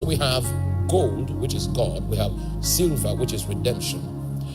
We have gold, which is God. We have silver, which is redemption.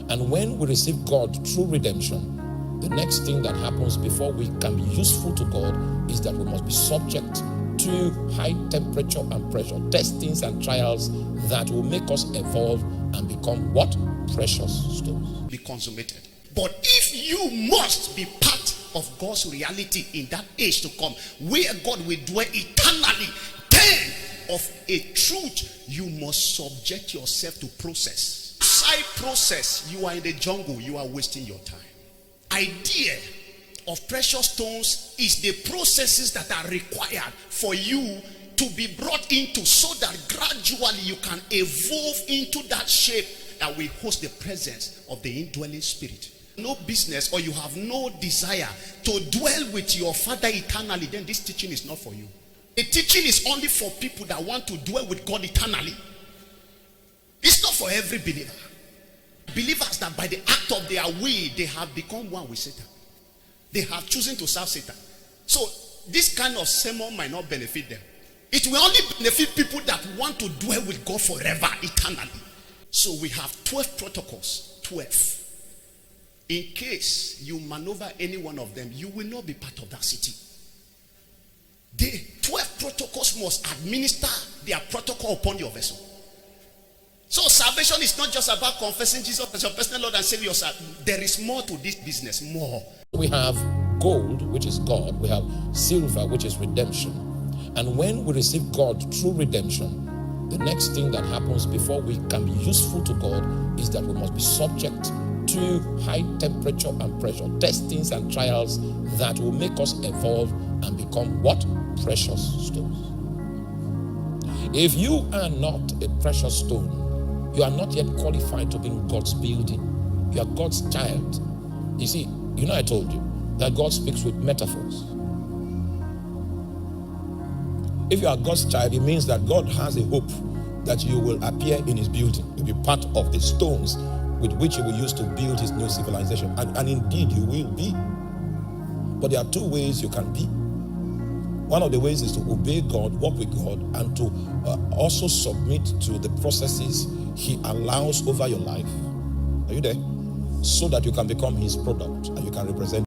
And when we receive God through redemption, the next thing that happens before we can be useful to God is that we must be subject to high temperature and pressure, testings and trials that will make us evolve and become what? Precious stones. Be consummated. But if you must be part of God's reality in that age to come, where God will dwell eternally, then of a truth, you must subject yourself to process. Side process, you are in the jungle, you are wasting your time. Idea of precious stones is the processes that are required for you to be brought into, so that gradually you can evolve into that shape that will host the presence of the indwelling spirit. No business, or you have no desire to dwell with your Father eternally, then this teaching is not for you. The teaching is only for people that want to dwell with God eternally. It's not for every believer. Believers that by the act of their will, they have become one with Satan. They have chosen to serve Satan. So this kind of sermon might not benefit them. It will only benefit people that want to dwell with God forever, eternally. So we have 12 protocols. 12. In case you maneuver any one of them, you will not be part of that city. The 12 protocols must administer their protocol upon your vessel. So salvation is not just about confessing Jesus as your personal Lord and Savior. There is more to this business. More. We have gold, which is God. We have silver, which is redemption. And when we receive God through redemption, the next thing that happens before we can be useful to God is that we must be subject to high temperature and pressure, testings and trials that will make us evolve and become what? Precious stones. If you are not a precious stone, you are not yet qualified to be in God's building. You are God's child. You see, I told you that God speaks with metaphors. If you are God's child, it means that God has a hope that you will appear in his building. You'll be part of the stones with which he will use to build his new civilization. And indeed, you will be. But there are two ways you can be. One of the ways is to obey God, walk with God, and to also submit to the processes he allows over your life. Are you there? So that you can become his product and you can represent